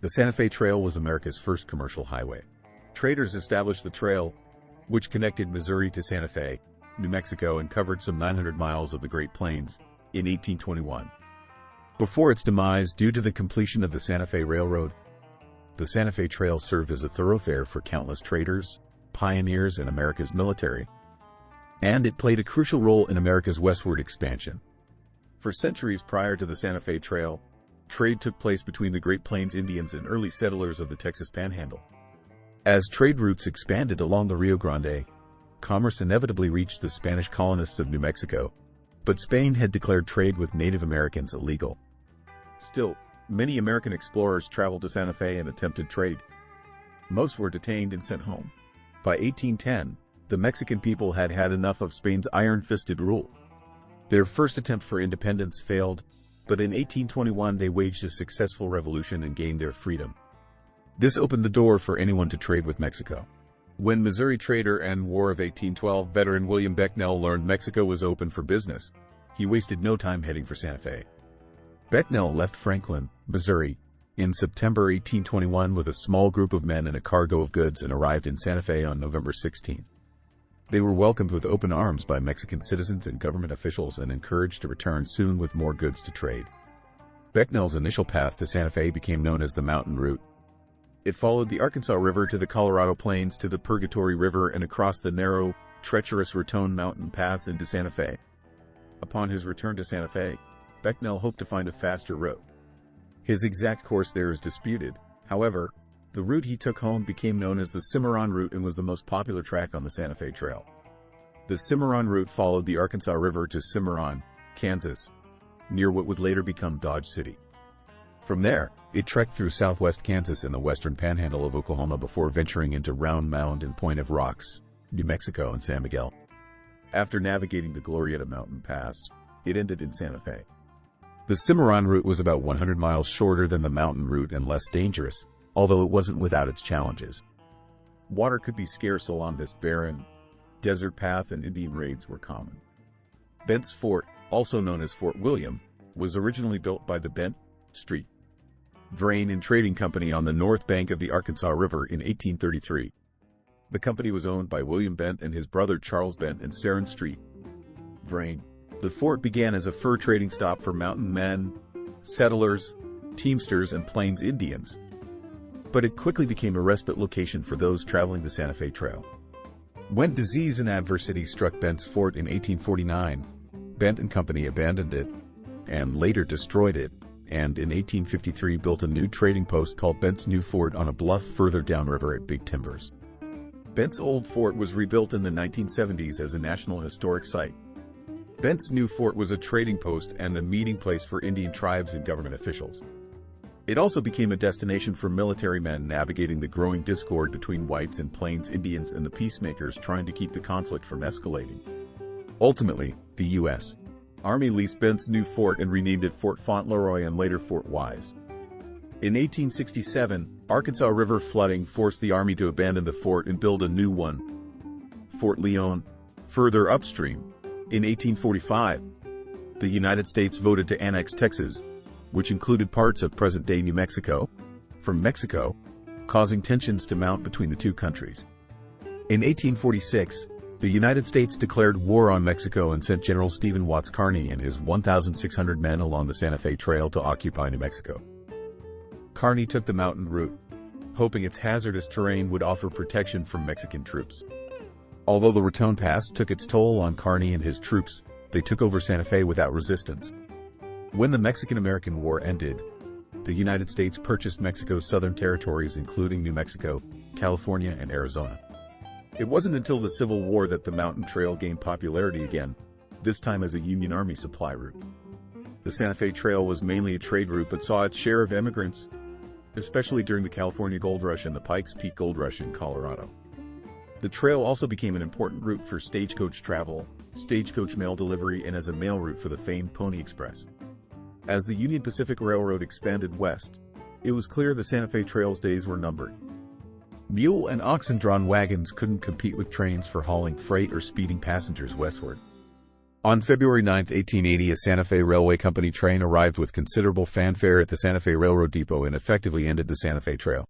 The Santa Fe Trail was America's first commercial highway. Traders established the trail, which connected Missouri to Santa Fe, New Mexico, and covered some 900 miles of the Great Plains in 1821. Before its demise due to the completion of the Santa Fe Railroad, the Santa Fe Trail served as a thoroughfare for countless traders, pioneers, and America's military, and it played a crucial role in America's westward expansion. For centuries prior to the Santa Fe Trail, trade took place between the Great Plains Indians and early settlers of the Texas Panhandle. As trade routes expanded along the Rio Grande, commerce inevitably reached the Spanish colonists of New Mexico, but Spain had declared trade with Native Americans illegal. Still, many American explorers traveled to Santa Fe and attempted trade. Most were detained and sent home. By 1810, the Mexican people had had enough of Spain's iron-fisted rule. Their first attempt for independence failed, but in 1821 they waged a successful revolution and gained their freedom. This opened the door for anyone to trade with Mexico. When Missouri trader and War of 1812 veteran William Becknell learned Mexico was open for business, he wasted no time heading for Santa Fe. Becknell left Franklin, Missouri, in September 1821 with a small group of men and a cargo of goods and arrived in Santa Fe on November 16. They were welcomed with open arms by Mexican citizens and government officials and encouraged to return soon with more goods to trade. Becknell's initial path to Santa Fe became known as the Mountain Route. It followed the Arkansas River to the Colorado Plains to the Purgatory River and across the narrow, treacherous Raton Mountain Pass into Santa Fe. Upon his return to Santa Fe, Becknell hoped to find a faster route. His exact course there is disputed. However, the route he took home became known as the Cimarron Route and was the most popular track on the Santa Fe Trail. The Cimarron Route followed the Arkansas River to Cimarron, Kansas, near what would later become Dodge City. From there, it trekked through southwest Kansas and the western panhandle of Oklahoma before venturing into Round Mound and Point of Rocks, New Mexico, and San Miguel. After navigating the Glorieta Mountain Pass, it ended in Santa Fe. The Cimarron Route was about 100 miles shorter than the Mountain Route and less dangerous, although it wasn't without its challenges. Water could be scarce along this barren, desert path and Indian raids were common. Bent's Fort, also known as Fort William, was originally built by the Bent Street, Vrain and Trading Company on the north bank of the Arkansas River in 1833. The company was owned by William Bent and his brother Charles Bent and Saron Street, Vrain. The fort began as a fur trading stop for mountain men, settlers, teamsters, and Plains Indians, but it quickly became a respite location for those traveling the Santa Fe Trail. When disease and adversity struck Bent's Fort in 1849, Bent and Company abandoned it and later destroyed it, and in 1853 built a new trading post called Bent's New Fort on a bluff further downriver at Big Timbers. Bent's old fort was rebuilt in the 1970s as a National Historic Site. Bent's New Fort was a trading post and a meeting place for Indian tribes and government officials. It also became a destination for military men navigating the growing discord between whites and Plains Indians and the peacemakers trying to keep the conflict from escalating. Ultimately, the U.S. Army leased Bent's New Fort and renamed it Fort Fauntleroy and later Fort Wise. In 1867, Arkansas River flooding forced the Army to abandon the fort and build a new one, Fort Leon, further upstream. In 1845, the United States voted to annex Texas, which included parts of present-day New Mexico, from Mexico, causing tensions to mount between the two countries. In 1846, the United States declared war on Mexico and sent General Stephen Watts Kearny and his 1,600 men along the Santa Fe Trail to occupy New Mexico. Kearny took the mountain route, hoping its hazardous terrain would offer protection from Mexican troops. Although the Raton Pass took its toll on Kearny and his troops, they took over Santa Fe without resistance. When the Mexican-American War ended, the United States purchased Mexico's southern territories including New Mexico, California, and Arizona. It wasn't until the Civil War that the mountain trail gained popularity again, this time as a Union Army supply route. The Santa Fe Trail was mainly a trade route but saw its share of immigrants, especially during the California Gold Rush and the Pikes Peak Gold Rush in Colorado. The trail also became an important route for stagecoach travel, stagecoach mail delivery, and as a mail route for the famed Pony Express. As the Union Pacific Railroad expanded west, it was clear the Santa Fe Trail's days were numbered. Mule and oxen-drawn wagons couldn't compete with trains for hauling freight or speeding passengers westward. On February 9, 1880, a Santa Fe Railway Company train arrived with considerable fanfare at the Santa Fe Railroad Depot and effectively ended the Santa Fe Trail.